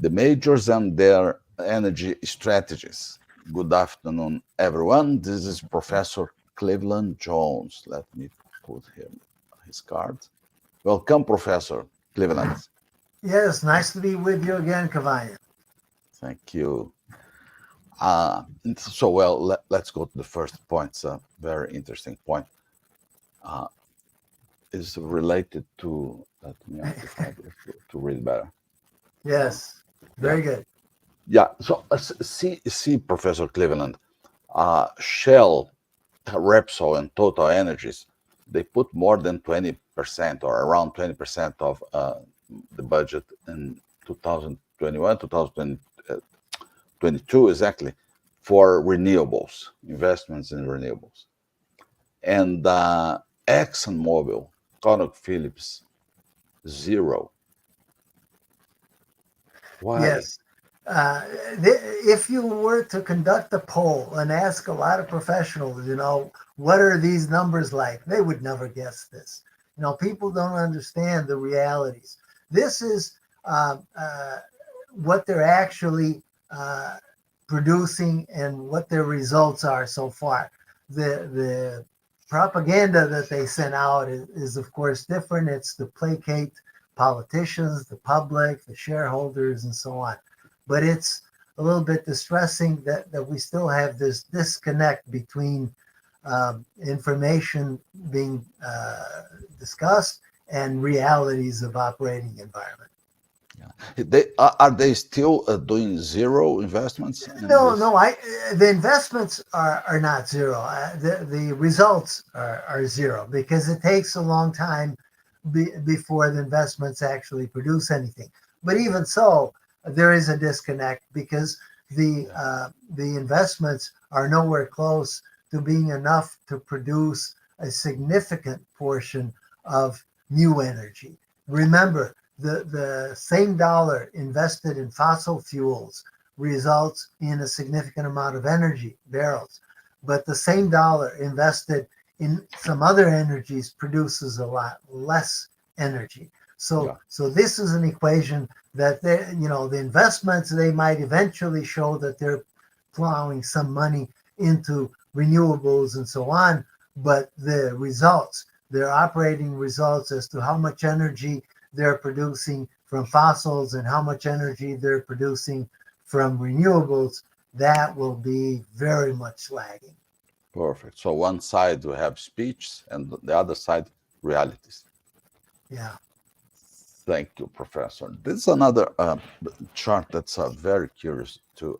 the majors and their energy strategies. Good afternoon, everyone. This is Professor Cleveland Jones. Let me put him his card. Welcome, Professor Cleveland. Yes, nice to be with you again, Cavania. Thank you. Let's go to the first point. It's a very interesting point. Uh, is related to, let me amplify this to read better. Yes, Yeah. very good. Yeah. So see, Professor Cleveland, Shell, Repsol, and Total Energies, they put more than 20% or around 20% of the budget in 2021, 2022 exactly for renewables, investments in renewables. And ExxonMobil, ConocoPhillips, zero. Why? Yes. If you were to conduct a poll and ask a lot of professionals, what are these numbers like? They would never guess this. People don't understand the realities. This is what they're actually uh, producing and what their results are so far. The propaganda that they sent out is of course different. It's to placate politicians, the public, the shareholders, and so on. But it's a little bit distressing that we still have this disconnect between information being discussed and realities of operating environment. Are they still doing zero investments in No, this? no. The investments are not zero. The results are zero because it takes a long time before the investments actually produce anything. But even so, there is a disconnect because the investments are nowhere close to being enough to produce a significant portion of new energy. Remember, the same dollar invested in fossil fuels results in a significant amount of energy, barrels. But the same dollar invested in some other energies produces a lot less energy. Yeah. So this is an equation that the investments, they might eventually show that they're plowing some money into renewables and so on, but the results, their operating results as to how much energy they're producing from fossils and how much energy they're producing from renewables, that will be very much lagging. Perfect. So one side we have speech and the other side realities. Yeah. Thank you, Professor. This is another chart that's very curious to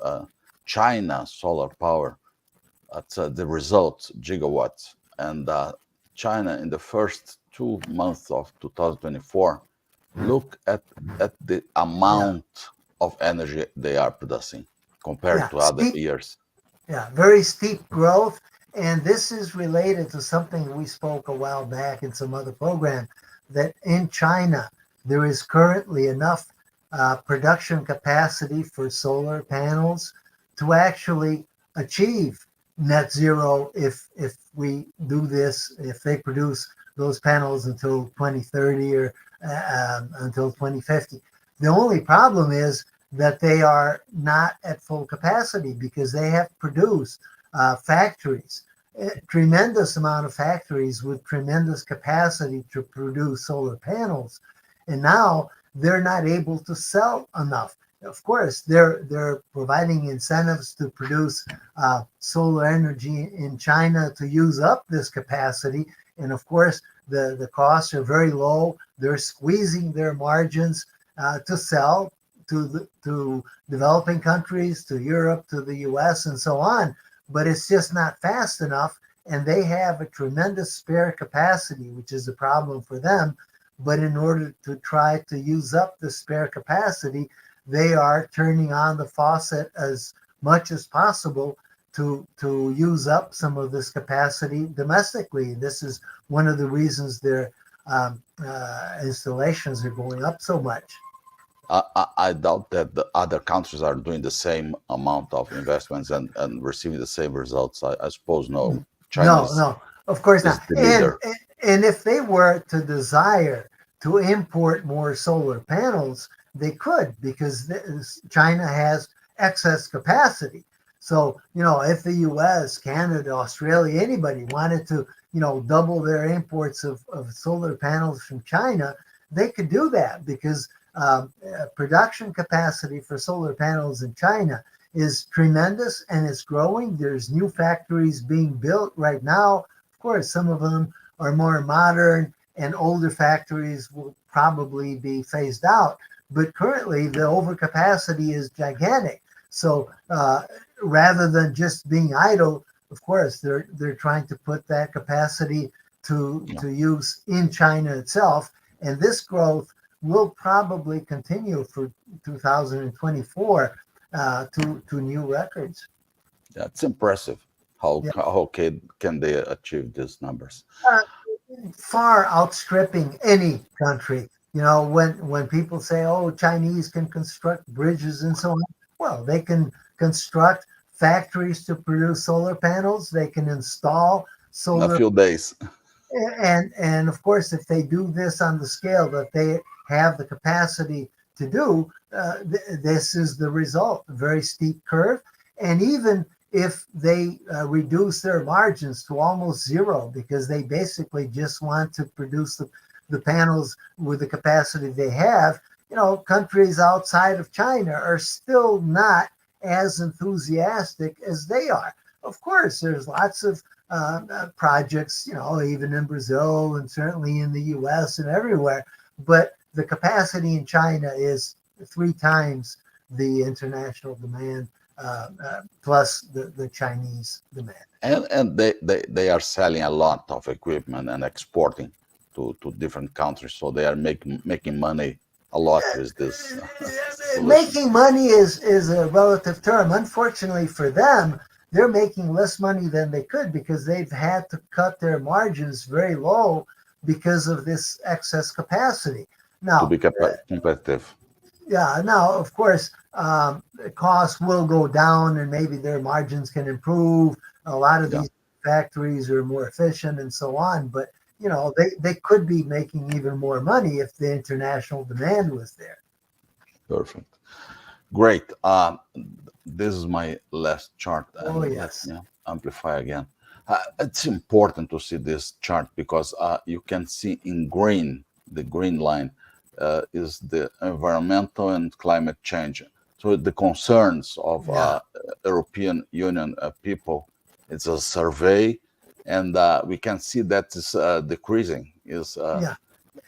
China solar power. That's the results, gigawatts. And China in the first 2 months of 2024, look at the Yeah. amount of energy they are producing compared Yeah. to other years. Yeah, very steep growth. And this is related to something we spoke a while back in some other program, that in China, there is currently enough production capacity for solar panels to actually achieve net zero if we do this, if they produce those panels until 2030 or until 2050. The only problem is that they are not at full capacity because they have produced factories, a tremendous amount of factories with tremendous capacity to produce solar panels, and now they're not able to sell enough. Of course, they're providing incentives to produce solar energy in China to use up this capacity, and of course the costs are very low. They're squeezing their margins to sell to developing countries, to Europe, to the US, and so on. But it's just not fast enough, and they have a tremendous spare capacity, which is a problem for them. But in order to try to use up the spare capacity, they are turning on the faucet as much as possible to use up some of this capacity domestically. This is one of the reasons their installations are going up so much. I doubt that the other countries are doing the same amount of investments and receiving the same results. I suppose no. China No, no, of course is not. the leader. And if they were to desire to import more solar panels, they could, because China has excess capacity. So, if the US, Canada, Australia, anybody wanted to, double their imports of solar panels from China, they could do that, because production capacity for solar panels in China is tremendous, and it's growing. There's new factories being built right now. Of course, some of them are more modern, and older factories will probably be phased out. But currently, the overcapacity is gigantic. So rather than just being idle, of course, they're trying to put that capacity to use in China itself. And this growth will probably continue for 2024 to new records. Yeah, it's impressive how Yeah. how can they achieve these numbers. Uh, Far outstripping any country. When people say, "Oh, Chinese can construct bridges and so on," well, they can construct factories to produce solar panels. They can install In a solar, few days. and of course, if they do this on the scale that they have the capacity to do, this is the result: a very steep curve. And even if they reduce their margins to almost zero, because they basically just want to produce the panels with the capacity they have, countries outside of China are still not as enthusiastic as they are. Of course, there's lots of projects, even in Brazil and certainly in the US and everywhere, but the capacity in China is 3 times the international demand, plus the Chinese demand. And they are selling a lot of equipment and exporting to different countries. So they are making money a lot with this solution. Making money is a relative term. Unfortunately for them, they're making less money than they could, because they've had to cut their margins very low because of this excess capacity. To Now, be competitive. yeah, now, of course, costs will go down, and maybe their margins can improve. A lot of Yeah, these factories are more efficient and so on, but they could be making even more money if the international demand was there. perfect. Great. This is my last chart, Oh, and let yes. me amplify again. It's important to see this chart because you can see in green, the green line is the environmental and climate change. So the concerns of Yeah. European Union people, it's a survey, and we can see that is decreasing. Yeah.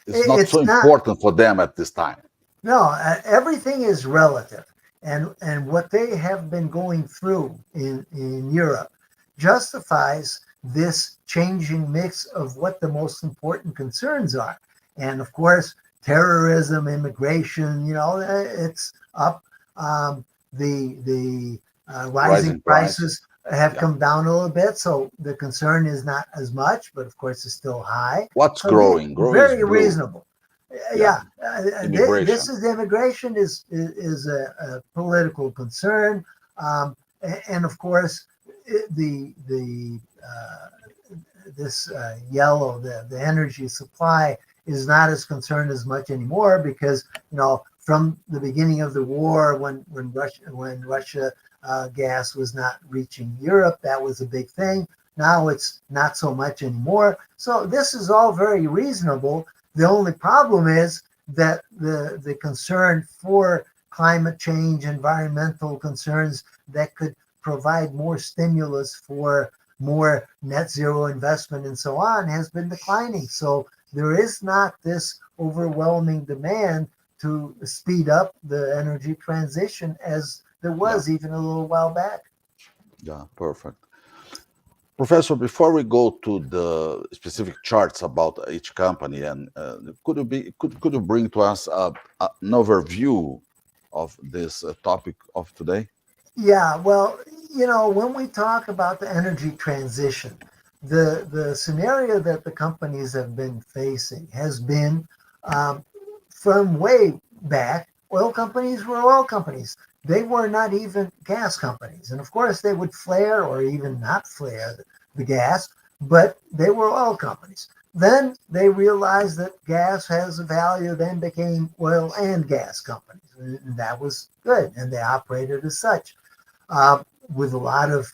Is not so It's not. important for them at this time. No, everything is relative, and what they have been going through in Europe justifies this changing mix of what the most important concerns are. And of course, terrorism, immigration, it's up. The rising Rising price. prices have Yeah. come down a little bit, so the concern is not as much, but of course, it's still high. What's So these growing? Growing is very blue. reasonable. Yeah. Yeah, this Immigration. is immigration is a political concern, and of course the this yellow, the energy supply is not as concerned as much anymore, because from the beginning of the war, when Russia gas was not reaching Europe, that was a big thing. Now it's not so much anymore. So this is all very reasonable. The only problem is that the concern for climate change, environmental concerns that could provide more stimulus for more net zero investment and so on has been declining. So there is not this overwhelming demand to speed up the energy transition as there Yeah. was even a little while back. Yeah. Perfect. Professor, before we go to the specific charts about each company, and could you bring to us an overview of this topic of today? Yeah, well, when we talk about the energy transition, the scenario that the companies have been facing has been, from way back, oil companies were oil companies. They were not even gas companies. And of course, they would flare or even not flare the gas, but they were oil companies. Then they realized that gas has a value, then became oil and gas companies. And that was good. And they operated as such. With a lot of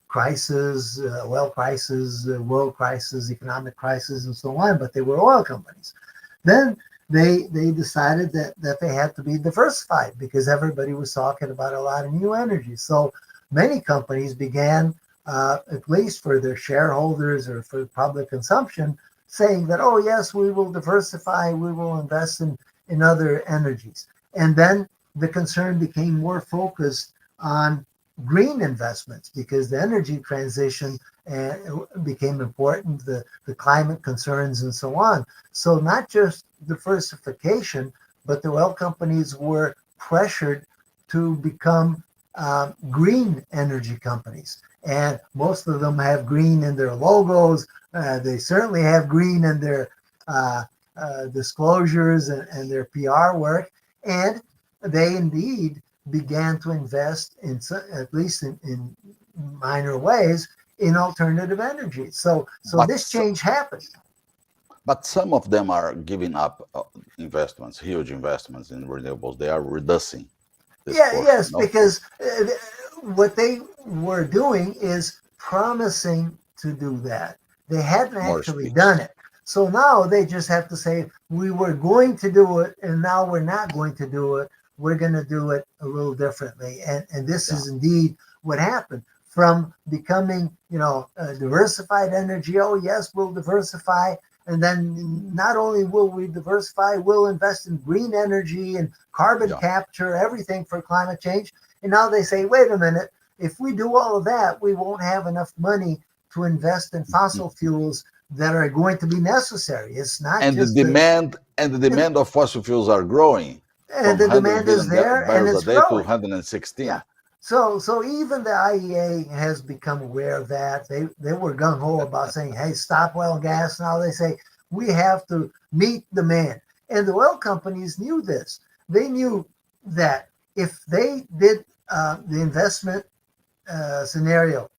crises, oil crisis, world crisis, economic crisis, and so on, but they were oil companies. Then they decided that they had to be diversified because everybody was talking about a lot of new energy. So many companies began, at least for their shareholders or for public consumption, saying that, oh, yes, we will diversify, we will invest in other energies. And then the concern became more focused on green investments because the energy transition became important, the climate concerns and so on. So not just diversification, but the oil companies were pressured to become green energy companies. And most of them have green in their logos. They certainly have green in their disclosures and their PR work. And they indeed began to invest in, at least in minor ways, in alternative energy. So But this change happened. but some of them are giving up investments, huge investments in renewables. They are reducing this portion. Yes, No? because what they were doing is promising to do that. They hadn't More actually speech. done it. So now they just have to say, we were going to do it, and now we're not going to do it. We're going to do it a little differently. And this Yeah. is indeed what happened. From becoming, diversified energy, oh, yes, we'll diversify. And then not only will we diversify, we'll invest in green energy and carbon Yeah. capture, everything for climate change. And now they say, wait a minute, if we do all of that, we won't have enough money to invest in fossil fuels that are going to be necessary. It's not And the just demand and the demand of fossil fuels are growing and from the 100 demand is billion there and barrels a it's day to growing. 116. Yeah. So even the IEA has become aware of that. They were gung ho about saying, hey, stop oil and gas. Now they say we have to meet demand. And the oil companies knew this. They knew that if they did the investment scenario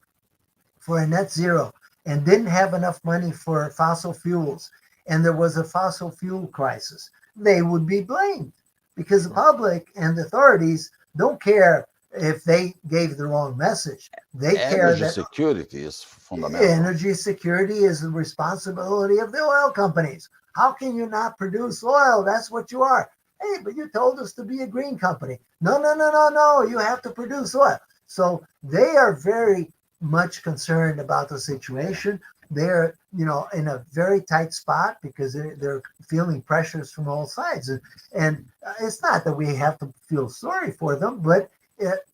for a net zero and didn't have enough money for fossil fuels, and there was a fossil fuel crisis, they would be blamed because the public and the authorities don't care if they gave the wrong message. They care Energy that security is fundamental. energy security is the responsibility of the oil companies. How can you not produce oil? That's what you are. Hey, but you told us to be a green company. No, no, no, no, no. You have to produce oil. So they are very much concerned about the situation. They're, in a very tight spot because they're feeling pressures from all sides. And it's not that we have to feel sorry for them, but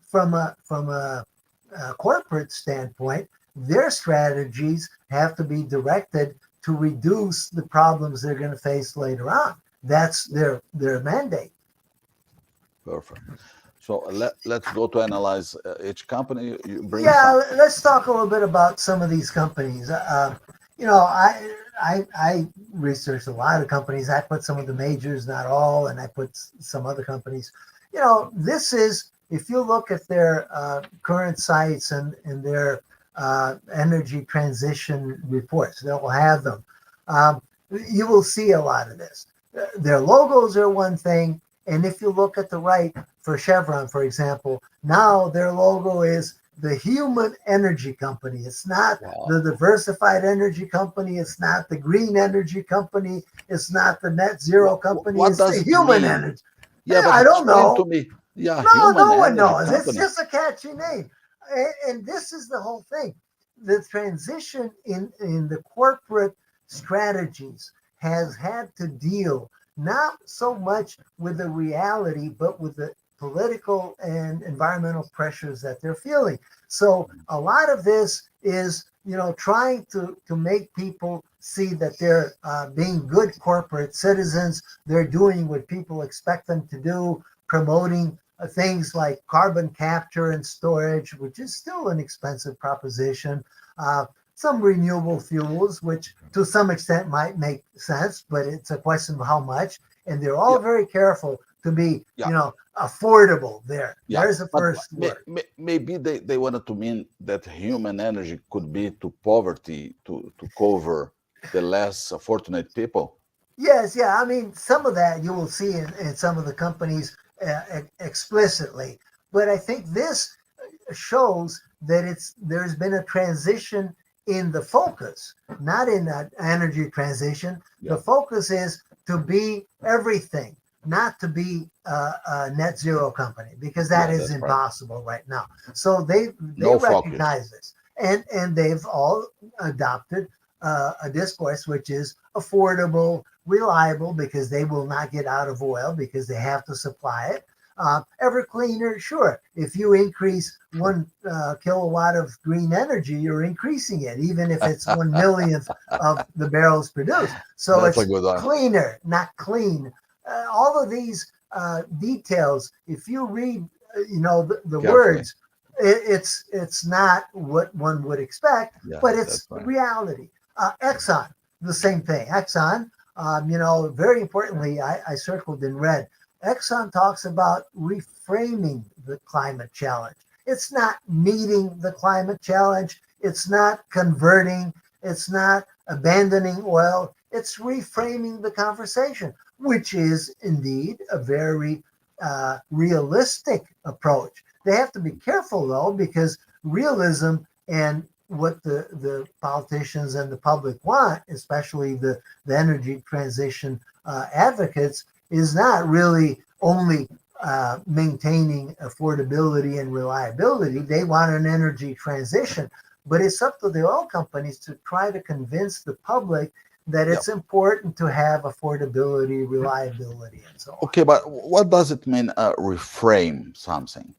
from a corporate standpoint, their strategies have to be directed to reduce the problems they're going to face later on. That's their mandate. Perfect. So let's go to analyze each company. You bring Yeah, some. let's talk a little bit about some of these companies. I researched a lot of companies. I put some of the majors, not all, and I put some other companies. This is, if you look at their current sites and their energy transition reports, they'll have them. You will see a lot of this. Their logos are one thing, and if you look at the right, for Chevron, for example, now their logo is the human energy company. It's not the diversified energy company. It's not the green energy company. It's not the net zero company. What It's does the it human mean? energy. Yeah, but I don't explain to know. me. Yeah, No, human no one energy knows. It's company. just a catchy name. And this is the whole thing. The transition in the corporate strategies has had to deal not so much with the reality, but with the political and environmental pressures that they're feeling. So a lot of this is, trying to make people see that they're being good corporate citizens. They're doing what people expect them to do, promoting things like carbon capture and storage, which is still an expensive proposition. Some renewable fuels, which to some extent might make sense, but it's a question of how much. And they're all Yeah, very careful to be, yeah, affordable there. yeah. There's the But first word. maybe they wanted to mean that human energy could be to poverty to cover the less fortunate people. Yes, yeah. I mean, some of that you will see in some of the companies explicitly, but I think this shows that there's been a transition in the focus, not in that energy transition. The Yeah, focus is to be everything, not to be a net zero company, because that yeah, is that's right. impossible right now. So they No focus. recognize this, and they've all adopted a discourse which is affordable, reliable, because they will not get out of oil because they have to supply it. Ever cleaner, sure. If you increase 1 kilowatt of green energy, you're increasing it, even if it's 1 millionth of the barrels produced. So That's a it's good one. cleaner, not clean. All of these details, if you read, the Carefully. words, it's not what one would expect, Yeah, but that's it's right. reality. Exxon, the same thing. Exxon, very importantly, I circled in red. Exxon talks about reframing the climate challenge. It's not meeting the climate challenge. It's not converting. It's not abandoning oil. It's reframing the conversation, which is indeed a very realistic approach. They have to be careful, though, because realism and what the politicians and the public want, especially the energy transition advocates, is not really only maintaining affordability and reliability. They want an energy transition, but it's up to the oil companies to try to convince the public that Yeah. it's important to have affordability, reliability, and so on. Okay, but what does it mean, reframe something?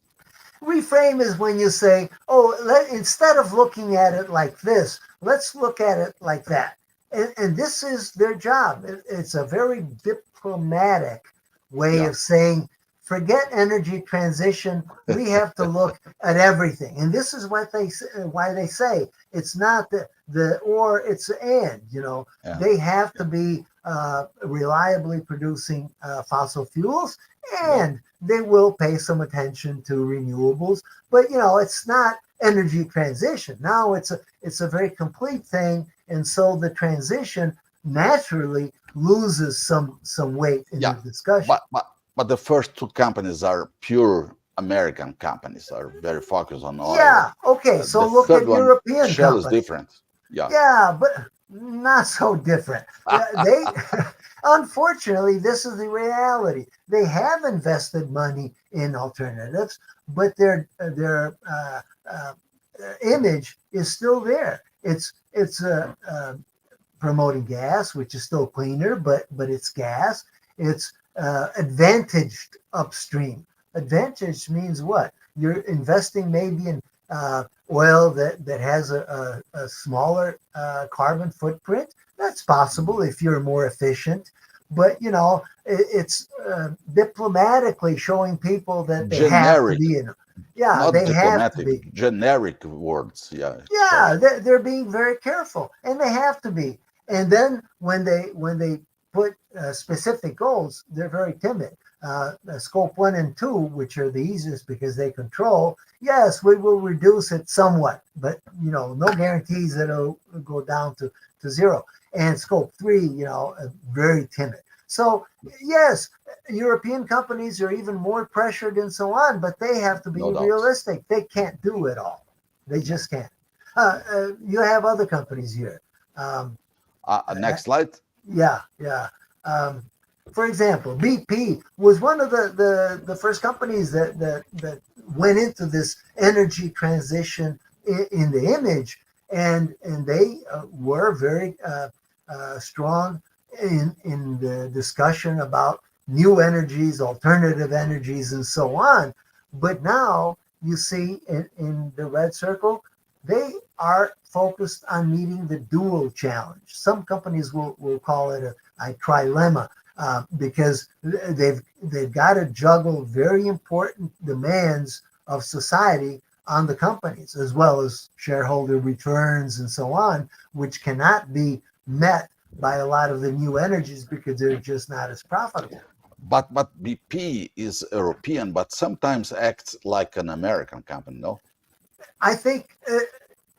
Reframe is when you say, oh, instead of looking at it like this, let's look at it like that. And this is their job. It's a very diplomatic way Yeah, of saying, forget energy transition. We have to look at everything. And this is why they say it's not the or, it's the and. yeah, They have to be reliably producing fossil fuels, yeah. and they will pay some attention to renewables. But it's not energy transition. Now it's a very complete thing, and so the transition naturally loses some weight in the Yeah, discussion. but the first two companies are pure American companies, are very focused on oil. Yeah, okay, so The look third at one, European Shell, is companies. different. Yeah. Yeah, but not so different. They, unfortunately, this is the reality. They have invested money in alternatives, but their image is still there. It's promoting gas, which is still cleaner, but it's gas. It's advantaged upstream. Advantage means what? You're investing maybe in oil that has a smaller carbon footprint. That's possible if you're more efficient. But it's diplomatically showing people that they have to Generic, be in. Yeah, not they have to diplomatic, be. generic words. Yeah, Yeah, especially. they're being very careful, and they have to be. And then when they put specific goals, they're very timid. Scope 1 and 2, which are the easiest because they control. Yes, we will reduce it somewhat, but no guarantees that it'll go down to zero. And scope 3, very timid. So yes, European companies are even more pressured and so on, but they have to be No doubt. realistic. They can't do it all. They Yeah. just can't. You have other companies here. Um, Next slide. yeah, yeah. Um, for example, BP was one of the first companies that went into this energy transition in the image, and they were very strong in the discussion about new energies, alternative energies, and so on. But now you see in the red circle, they are focused on meeting the dual challenge. Some companies will call it a trilemma, because they've got to juggle very important demands of society on the companies, as well as shareholder returns and so on, which cannot be met by a lot of the new energies because they're just not as profitable. But BP is European, but sometimes acts like an American company. No. I think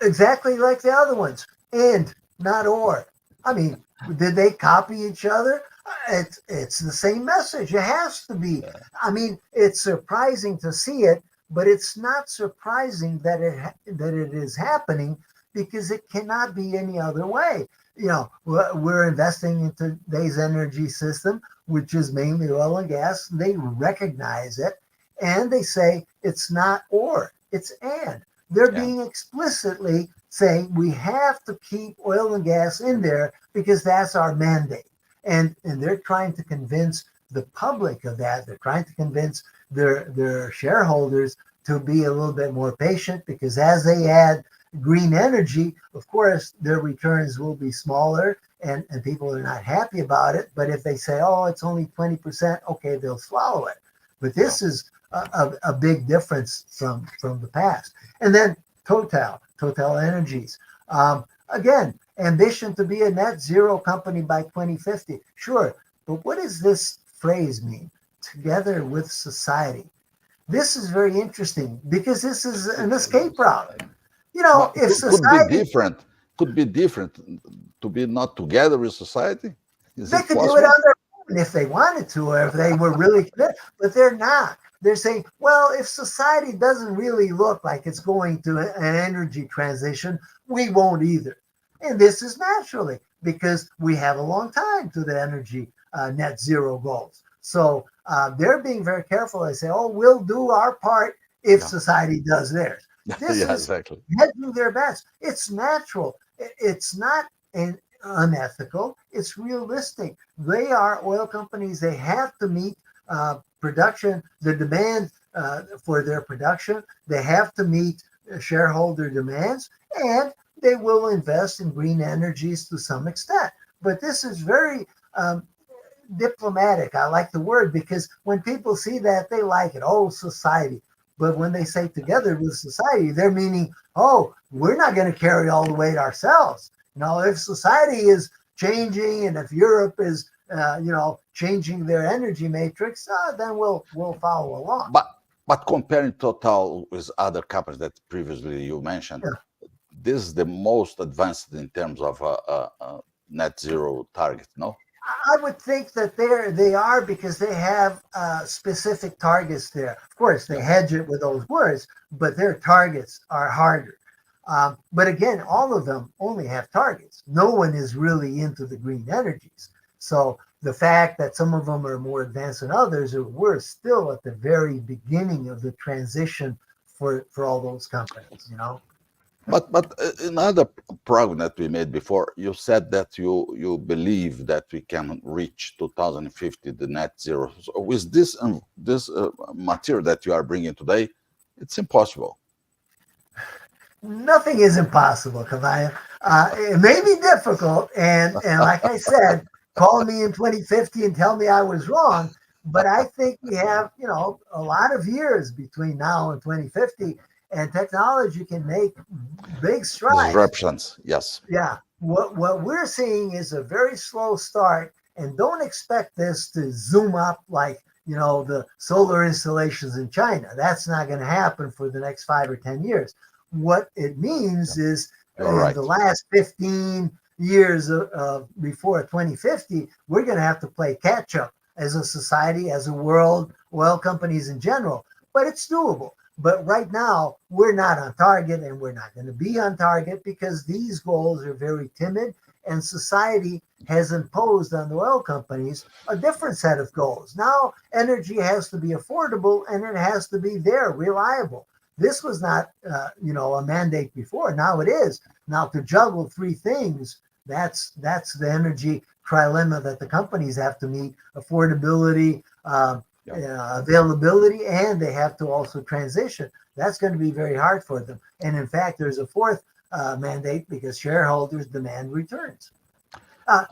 exactly like the other ones, and not or. I mean, did they copy each other? It's the same message. It has to be. Yeah. I mean, it's surprising to see it, but it's not surprising that that it is happening because it cannot be any other way. You know, we're investing in today's energy system, which is mainly oil and gas. They recognize it, and they say it's not or, it's and. They're Yeah. being explicitly saying we have to keep oil and gas in there because that's our mandate. And they're trying to convince the public of that. They're trying to convince their shareholders to be a little bit more patient because as they add green energy, of course, their returns will be smaller and people are not happy about it. But if they say, oh, it's only 20%, okay, they'll swallow it. But Yeah. this is a big difference from the past. And then Total Energies. Again, ambition to be a net zero company by 2050. Sure, but what does this phrase mean? Together with society. This is very interesting because this is an escape route. You know, Well, if could be society, different. Could be different to be not together with society. Is they it could do it possible? on their own if they wanted to, or if they were really committed, but they're not. They're saying, well, if society doesn't really look like it's going to an energy transition, we won't either. And this is naturally because we have a long time to the energy net zero goals. So they're being very careful. They say, oh, we'll do our part if Yeah. society does theirs. This Yeah. is Exactly. hedging their bets. It's natural. It's not an unethical. It's realistic. They are oil companies. They have to meet production, the demand for their production. They have to meet shareholder demands, and they will invest in green energies to some extent. But this is very diplomatic. I like the word because when people see that, they like it. Oh, society. But when they say together with society, they're meaning, oh, we're not going to carry all the weight ourselves. You know, if society is changing and if Europe is, changing their energy matrix, then we'll follow along. But comparing Total with other companies that previously you mentioned, Yeah. this is the most advanced in terms of net zero target. No. I would think that they are because they have specific targets there. Of course, they Yeah. hedge it with those words, but their targets are harder. But again, all of them only have targets. No one is really into the green energies. So the fact that some of them are more advanced than others, or we're still at the very beginning of the transition for all those companies, you know? But in other program that we made before, you said that you believe that we can reach 2050 the net zero. So with this material that you are bringing today, it's impossible. Nothing is impossible, Kavaya. It may be difficult, and like I said, call me in 2050 and tell me I was wrong. But I think we have, a lot of years between now and 2050, and technology can make big strides. Disruptions, yes. Yeah. What we're seeing is a very slow start, and don't expect this to zoom up like the solar installations in China. That's not going to happen for the next 5 or 10 years. What it means Yeah, is you're in the right. last 15 years before 2050, we're going to have to play catch up as a society, as a world, oil companies in general. But it's doable. But right now, we're not on target and we're not going to be on target because these goals are very timid and society has imposed on the oil companies a different set of goals. Now, energy has to be affordable and it has to be there, reliable. This was not, a mandate before. Now it is. Now to juggle three things, that's the energy trilemma that the companies have to meet: affordability, Yeah. availability, and they have to also transition. That's going to be very hard for them. And in fact, there's a fourth mandate because shareholders demand returns.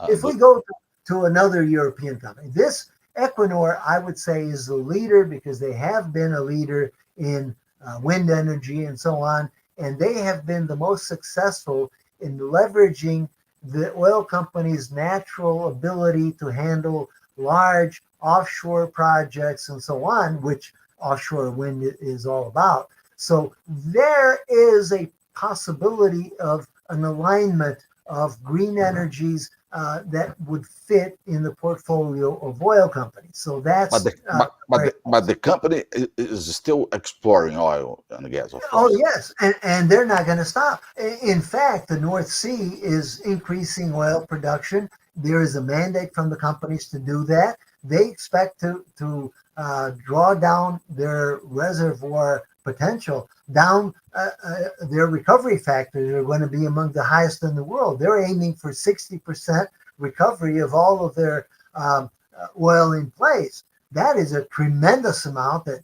If we But go to another European company, this Equinor, I would say, is the leader because they have been a leader in wind energy and so on. And they have been the most successful in leveraging the oil company's natural ability to handle large offshore projects and so on, which offshore wind is all about. So there is a possibility of an alignment of green energies that would fit in the portfolio of oil companies. So But that's the but but very the, but the company is still exploring oil and gas, of Oh course. yes, and they're not going to stop. In fact, the North Sea is increasing oil production. There is a mandate from the companies to do that. They expect to draw down their reservoir potential down. Their recovery factors are going to be among the highest in the world. They're aiming for 60% recovery of all of their oil in place. That is a tremendous amount that,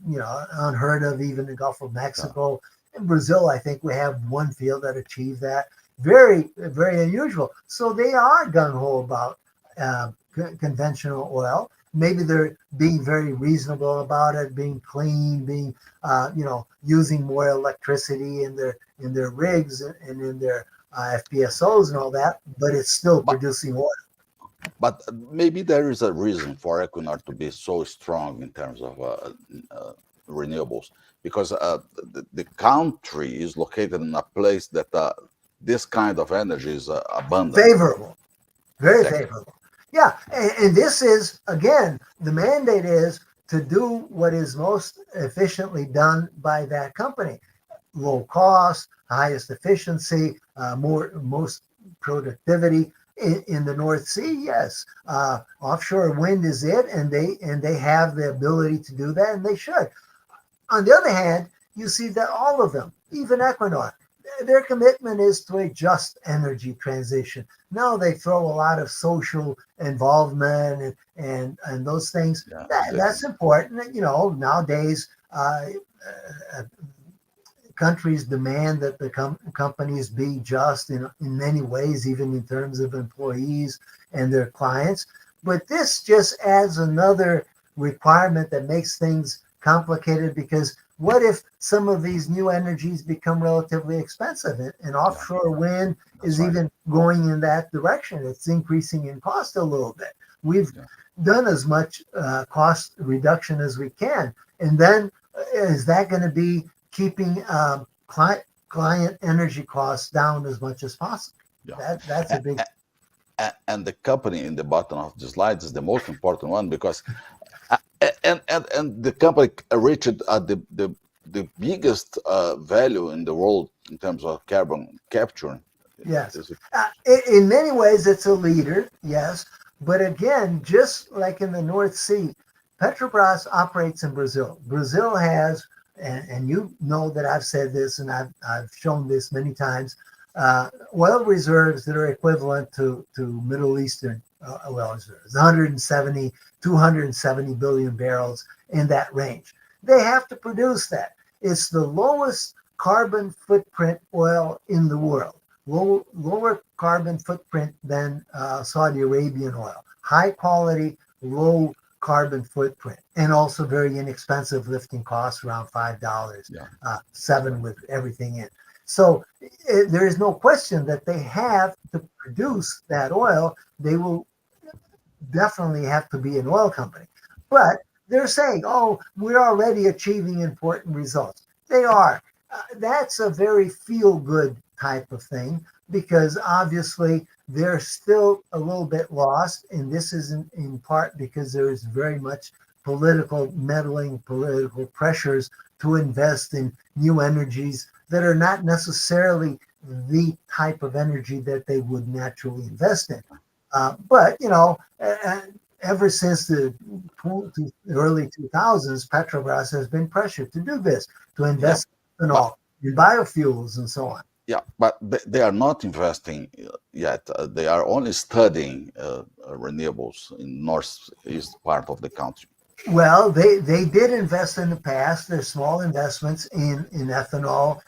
unheard of even in the Gulf of Yeah. Mexico. In Brazil, I think we have one field that achieved that. Very, very unusual. So they are gung ho about conventional oil. Maybe they're being very reasonable about it, being clean, being using more electricity in their rigs and in their FPSOs and all that. But it's still But producing oil. but maybe there is a reason for Equinor to be so strong in terms of renewables, because the country is located in a place that this kind of energy is abundant. Favorable, very Exactly. favorable. Yeah, and this is again the mandate is to do what is most efficiently done by that company. Low cost, highest efficiency, most productivity in the North Sea. Yes, offshore wind is it, and they have the ability to do that, and they should. On the other hand, you see that all of them, even Equinor, their commitment is to a just energy transition. No, they throw a lot of social involvement and those things. Yeah, That's definitely. important. Nowadays, uh, countries demand that the companies be just in many ways, even in terms of employees and their clients. But this just adds another requirement that makes things complicated because what if some of these new energies become relatively expensive and Yeah, offshore wind that's is right. even going in that direction? It's increasing in cost a little bit. We've Yeah. done as much cost reduction as we can. And then is that going to be keeping client energy costs down as much as possible? Yeah. That's a And, big and the company in the bottom of the slides is the most important one, because and the company reached the biggest value in the world in terms of carbon capture. yes. Is it? In many ways, it's a leader, yes. But again, just like in the North Sea, Petrobras operates in Brazil. Brazil has, and you know that I've said this and I've shown this many times, oil reserves that are equivalent to Middle Eastern oil reserves, 170, 270 billion barrels in that range. They have to produce that. It's the lowest carbon footprint oil in the world, lower carbon footprint than Saudi Arabian oil. High quality, low carbon footprint, and also very inexpensive lifting costs, around $5, Yeah, that's seven right. with everything in. So there is no question that they have to produce that oil. They will definitely have to be an oil company. But they're saying, oh, we're already achieving important results. They are. That's a very feel good type of thing because obviously they're still a little bit lost. And this is in part because there is very much political meddling, political pressures to invest in new energies that are not necessarily the type of energy that they would naturally invest in. But ever since the early 2000s, Petrobras has been pressured to do this, to Yeah, invest in but all in biofuels and so on. yeah, but they are not investing yet. They are only studying renewables in northeast part of the country. Well, they did invest in the past. There's small investments in ethanol.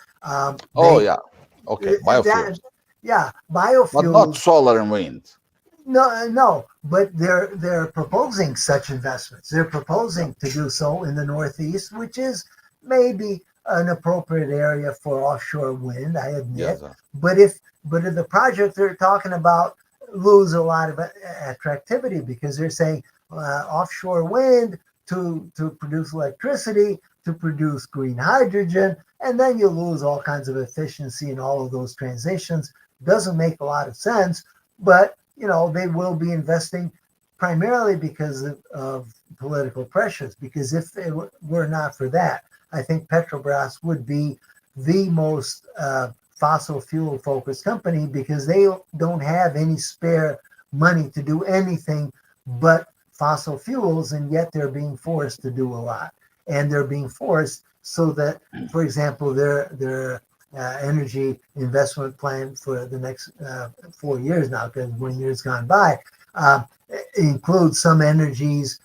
Oh They yeah, okay, that biofuels, yeah, but not biofuels. solar and wind. No, no, but they're proposing such investments. They're Yeah, proposing to do so in the Northeast, which is maybe an appropriate area for offshore wind, I admit. yes, But if the project they're talking about lose a lot of attractivity because they're saying offshore wind to produce electricity, to produce green hydrogen, and then you lose all kinds of efficiency in all of those transitions. Doesn't make a lot of sense, but they will be investing primarily because of political pressures. Because if it were not for that, I think Petrobras would be the most fossil fuel focused company, because they don't have any spare money to do anything but fossil fuels, and yet they're being forced to do a lot. And they're being forced so that, for example, their energy investment plan for the next 4 years now, because 1 year's gone by, uh, includes some energies,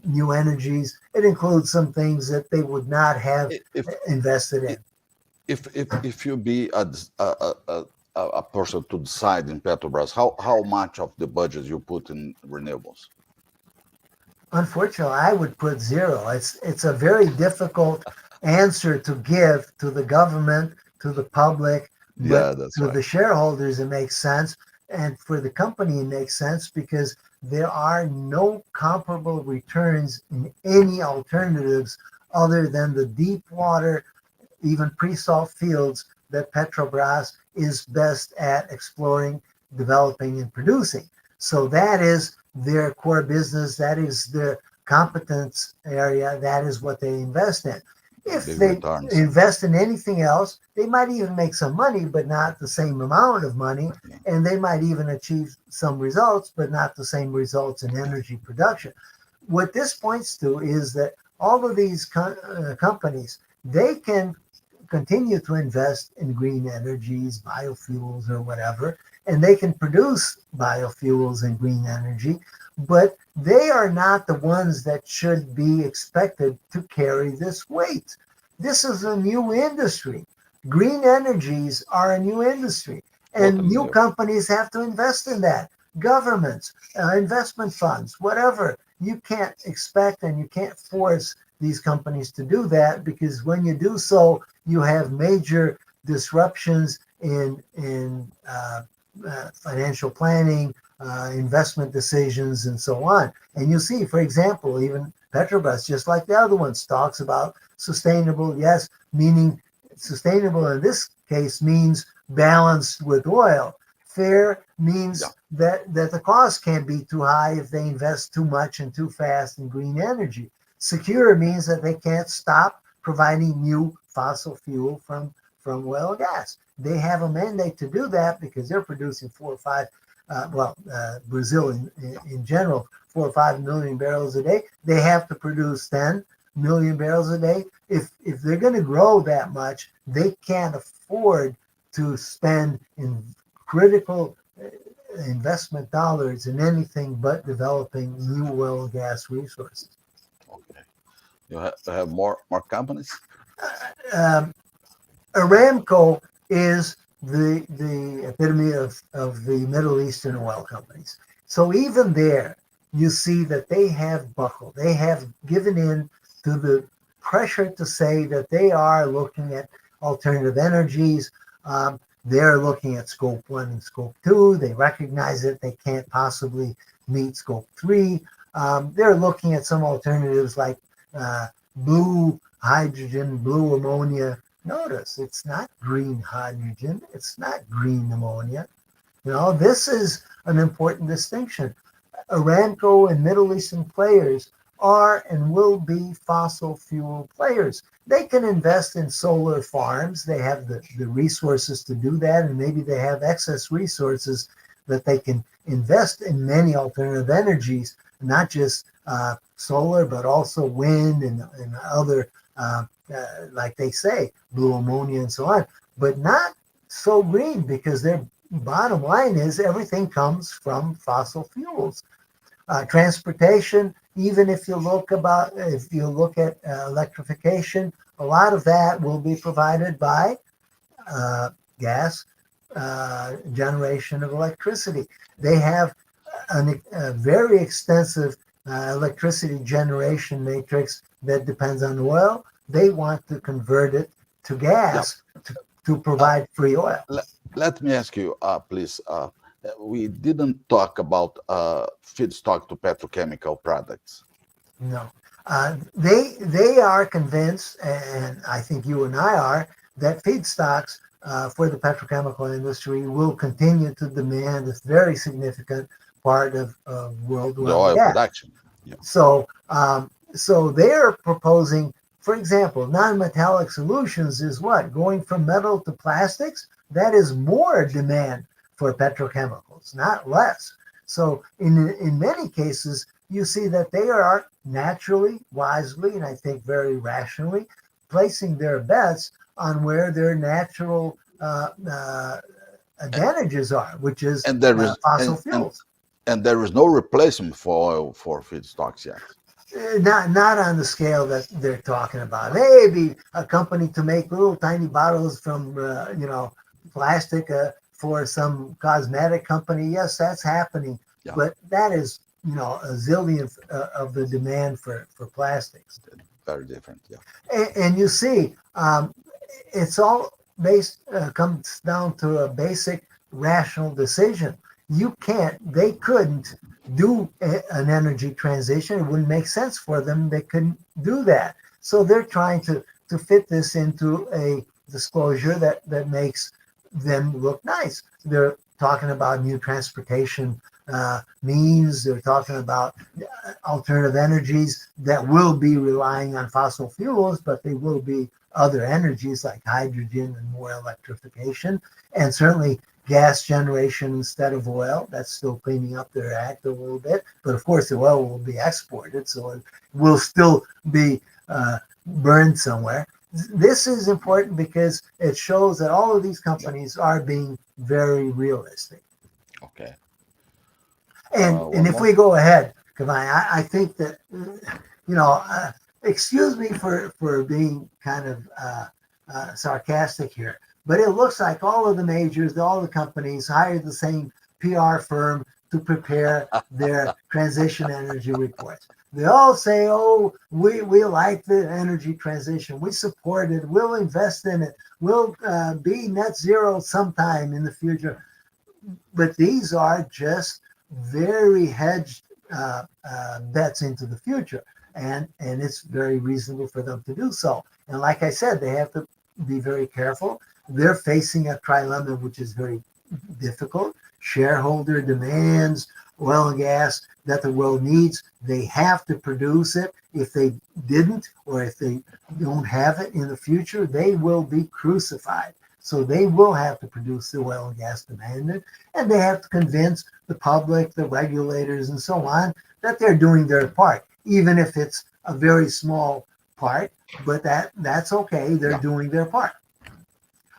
new energies. It includes some things that they would not have If invested in. if you be a person to decide in Petrobras, how much of the budget you put in renewables? Unfortunately, I would put zero. It's a very difficult answer to give to the government, to the public, but Yeah, that's to right. the shareholders, it makes sense. And for the company, it makes sense because there are no comparable returns in any alternatives other than the deep water, even pre-salt fields that Petrobras is best at exploring, developing, and producing. So that is their core business. That is their competence area. That is what they invest in. If Big they returns. invest in anything else, they might even make some money, but not the same amount of money. Yeah. And they might even achieve some results, but not the same results in energy production. What this points to is that all of these companies, they can continue to invest in green energies, biofuels, or whatever, and they can produce biofuels and green energy, but they are not the ones that should be expected to carry this weight. This is a new industry. Green energies are a new industry, and Totally new new. companies have to invest in that. Governments, investment funds, whatever. You can't expect and you can't force these companies to do that, because when you do so, you have major disruptions in financial planning, investment decisions, and so on. And you see, for example, even Petrobras, just like the other ones, talks about sustainable. Yes, meaning sustainable in this case means balanced with oil. Fair Yeah, means that the cost can't be too high if they invest too much and too fast in green energy. Secure means that they can't stop providing new fossil fuel from oil and gas. They have a mandate to do that because they're producing 4 or 5, Brazil in general, 4 or 5 million barrels a day. They have to produce 10 million barrels a day. If they're going to grow that much, they can't afford to spend in critical investment dollars in anything but developing new oil and gas resources. okay. You have more companies? Um, Aramco is the epitome of the Middle Eastern oil companies. So even there, you see that they have buckled. They have given in to the pressure to say that they are looking at alternative energies. They're looking at scope 1 and scope 2. They recognize that they can't possibly meet scope 3. They're looking at some alternatives like blue hydrogen, blue ammonia. Notice it's not green hydrogen, it's not green ammonia. This is an important distinction. Aramco and Middle Eastern players are and will be fossil fuel players. They can invest in solar farms. They have the resources to do that, and maybe they have excess resources that they can invest in many alternative energies, not just solar, but also wind and other, like they say, blue ammonia and so on, but not so green, because their bottom line is everything comes from fossil fuels. Transportation, even if you look at electrification, a lot of that will be provided by gas generation of electricity. They have a very extensive electricity generation matrix that depends on oil. They want to convert it to Yeah. gas to Uh, provide free oil. Let me ask you, please. We didn't talk about feedstock to petrochemical products. No, they are convinced, and I think you and I are, that feedstocks for the petrochemical industry will continue to demand a very significant part of world The oil and oil gas. production. Yeah. So they're proposing, for example, non-metallic solutions is what? Going from metal to plastics? That is more demand for petrochemicals, not less. So in many cases, you see that they are naturally, wisely, and I think very rationally placing their bets on where their natural advantages are, which is And there is fossil fuels. and there is no replacement for oil for feedstocks yet. Not on the scale that they're talking about. Maybe a company to make little tiny bottles from plastic for some cosmetic company. Yes, that's happening, Yeah. but that is a zillion of the demand for plastics. Very different. Yeah. And you see, it's all based comes down to a basic rational decision. They couldn't do an energy transition. It wouldn't make sense for them. They couldn't do that. So they're trying to fit this into a disclosure that makes them look nice. They're talking about new transportation means. They're talking about alternative energies that will be relying on fossil fuels, but they will be other energies like hydrogen and more electrification, and certainly gas generation instead of oil. That's still cleaning up their act a little bit, but of course the oil will be exported, so it will still be burned somewhere. This is important because it shows that all of these companies are being very realistic. Okay. And if we go ahead, Kavai, I think that, excuse me for being kind of sarcastic here, but it looks like all of the majors, all the companies hired the same PR firm to prepare their transition energy reports. They all say, oh, we like the energy transition. We support it. We'll invest in it. We'll be net zero sometime in the future. But these are just very hedged bets into the future. And it's very reasonable for them to do so. And like I said, they have to be very careful. They're facing a trilemma, which is very difficult. Shareholder demands oil and gas that the world needs. They have to produce it. If they didn't, or if they don't have it in the future, they will be crucified. So they will have to produce the oil and gas demanded, and they have to convince the public, the regulators, and so on that they're doing their part, even if it's a very small part. But that's okay. They're doing their part.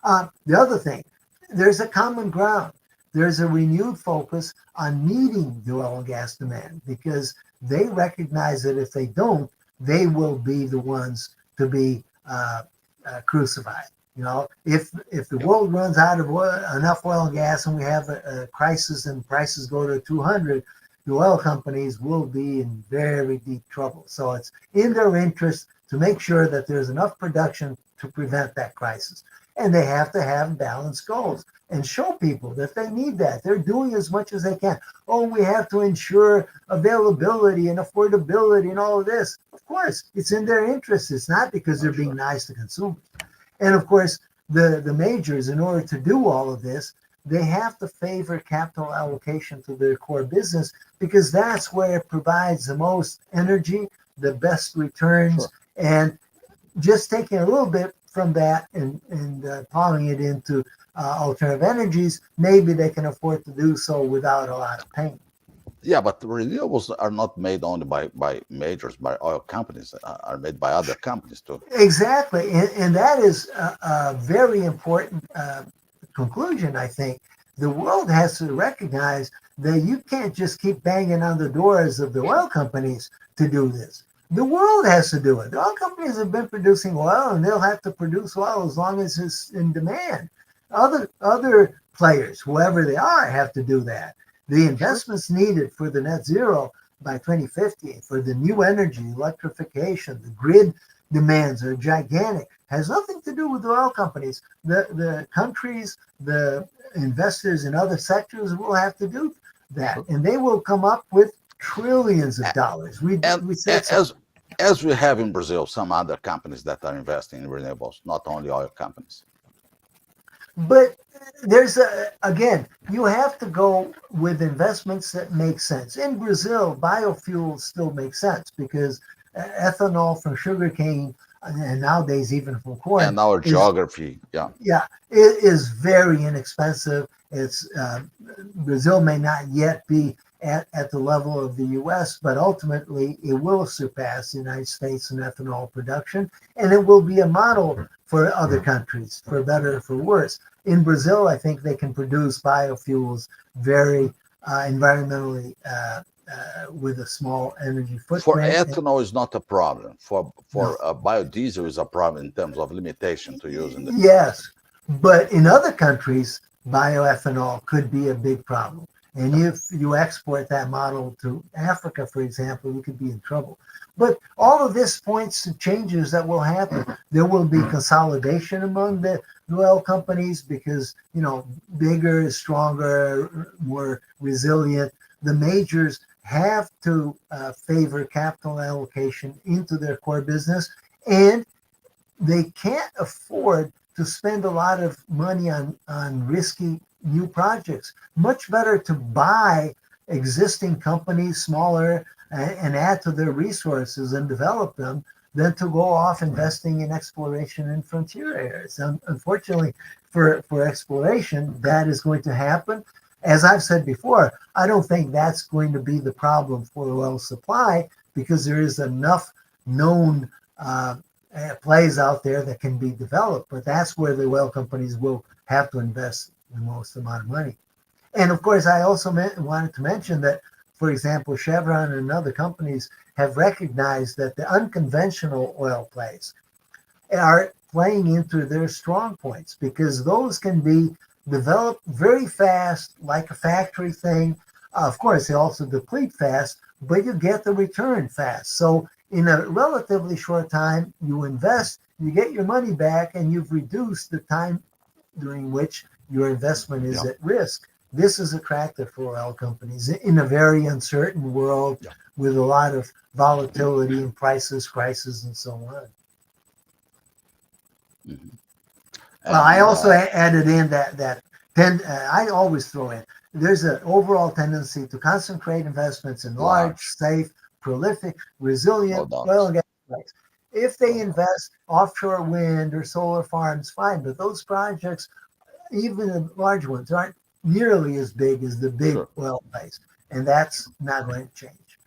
The other thing, there's a common ground. There's a renewed focus on meeting the oil and gas demand because they recognize that if they don't, they will be the ones to be crucified. If the world runs out of enough oil and gas and we have a crisis and prices go to 200, the oil companies will be in very deep trouble. So it's in their interest to make sure that there's enough production to prevent that crisis. And they have to have balanced goals and show people that they need that. They're doing as much as they can. Oh, we have to ensure availability and affordability and all of this. Of course, it's in their interest. It's not because they're being nice to consumers. And of course, the majors, in order to do all of this, they have to favor capital allocation to their core business because that's where it provides the most energy, the best returns, and just taking a little bit from that and plowing it into alternative energies, maybe they can afford to do so without a lot of pain. Yeah, but renewables are not made only by majors, by oil companies, are made by other companies too. Exactly. And that is a very important conclusion, I think. The world has to recognize that you can't just keep banging on the doors of the oil companies to do this. The world has to do it. The oil companies have been producing oil, and they'll have to produce oil as long as it's in demand. Other players, whoever they are, have to do that. The investments needed for the net zero by 2050, for the new energy, electrification, the grid demands are gigantic. Has nothing to do with the oil companies. The countries, the investors in other sectors will have to do that, and they will come up with trillions of dollars. We said so. As we have in Brazil, some other companies that are investing in renewables, not only oil companies. But again, you have to go with investments that make sense. In Brazil, biofuels still make sense because ethanol from sugarcane and nowadays even from corn And our is, geography, yeah. yeah, it is very inexpensive. It's Brazil may not yet be at the level of the U.S., but ultimately it will surpass the United States in ethanol production, and it will be a model for other countries, for better or for worse. In Brazil, I think they can produce biofuels very environmentally with a small energy For footprint. ethanol is not a problem. No. For biodiesel is a problem in terms of limitation to using the. Yes, but in other countries, bioethanol could be a big problem. And Yeah. if you export that model to Africa, for example, you could be in trouble. But all of this points to changes that will happen. There will be consolidation among the oil companies because, bigger, stronger, more resilient. The majors have to favor capital allocation into their core business. And they can't afford to spend a lot of money on risky new projects. Much better to buy existing companies, smaller, and add to their resources and develop them than to go off investing in exploration in frontier areas. Unfortunately, for exploration, that is going to happen. As I've said before, I don't think that's going to be the problem for oil supply because there is enough known plays out there that can be developed, but that's where the oil companies will have to invest the most amount of money. And of course, I also wanted to mention that, for example, Chevron and other companies have recognized that the unconventional oil plays are playing into their strong points because those can be developed very fast, like a factory thing. Of course, they also deplete fast, but you get the return fast. So in a relatively short time, you invest, you get your money back, and you've reduced the time during which your investment is Yeah. at risk. This is attractive for oil companies in a very uncertain world Yeah. with a lot of volatility in prices, crises, and so on. Mhm. Well, I And also added in that I always throw in there's an overall tendency to concentrate investments in large, large, safe, prolific, no resilient oil doubt, and gas projects. If they no doubt. invest offshore wind or solar farms, fine, but those projects, even the large ones, aren't nearly as big as the big Sure. oil plays, and that's not going to change.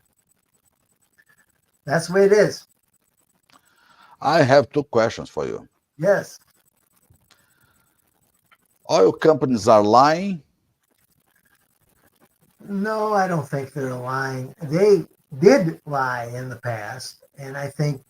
That's the way it is. I have two questions for you. Yes. Oil companies are lying. No, I don't think they're lying. They did lie in the past, and I think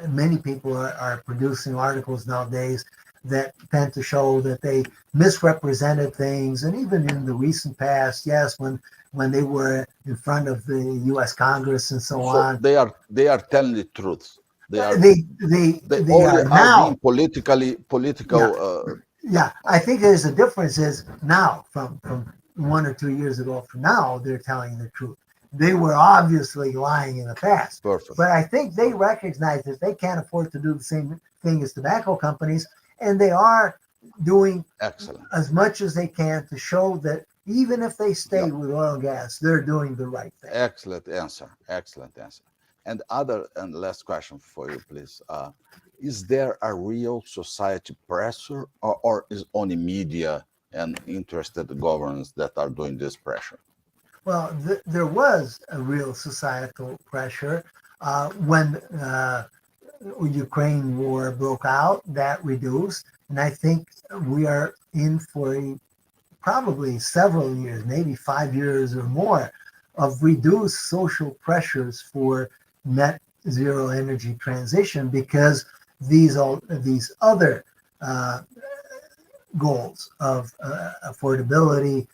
many people are producing articles nowadays that tend to show that they misrepresented things. And even in the recent past, yes, when they were in front of the U.S. Congress and so So on, they are telling the truth. They are they they only are are being now. politically political. Yeah, yeah. I think there's a difference is now from 1 or 2 years ago from now they're telling the truth. They were obviously lying in the past, Perfect. but I think they recognize that they can't afford to do the same thing as tobacco companies, and they are doing Excellent. as much as they can to show that even if they Yeah. stay with oil and gas, they're doing the right thing. Excellent answer. Excellent answer. And other and last question for you, please. Is there a real society pressure, or is only media and interested governments that are doing this pressure? Well, there was a real societal pressure when Ukraine war broke out. That reduced, and I think we are in for probably several years, maybe 5 years or more, of reduced social pressures for net zero energy transition because these other uh, goals of affordability,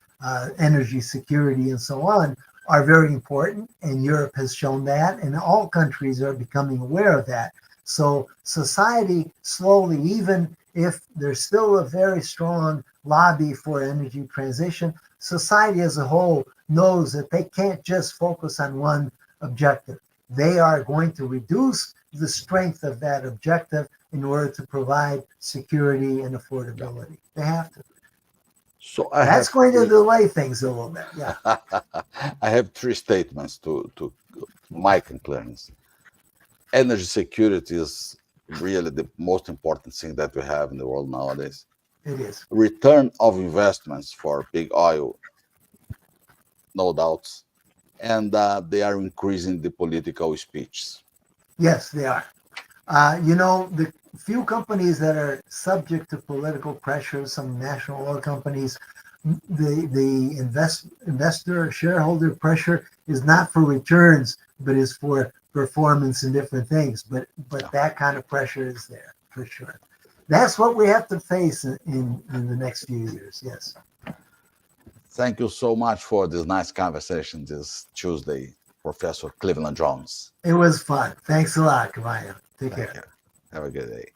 energy security, and so on are very important. And Europe has shown that, and all countries are becoming aware of that. So society slowly, even if there's still a very strong lobby for energy transition, society as a whole knows that they can't just focus on one objective. They are going to reduce the strength of that objective in order to provide security and affordability. They have to. So I That's have going to three- delay things a little bit. Yeah. I have three statements to my conclusions. Energy security is really the most important thing that we have in the world nowadays. It is. Return of investments for big oil, no doubts, and they are increasing the political speeches. Yes, they are. The few companies that are subject to political pressure, some national oil companies, the investor shareholder pressure is not for returns, but is for performance and different things. But that kind of pressure is there for sure. That's what we have to face in the next few years. Yes. Thank you so much for this nice conversation this Tuesday, Professor Cleveland Jones. It was fun. Thanks a lot, Caballo. Take care. Thank you. Have a good day.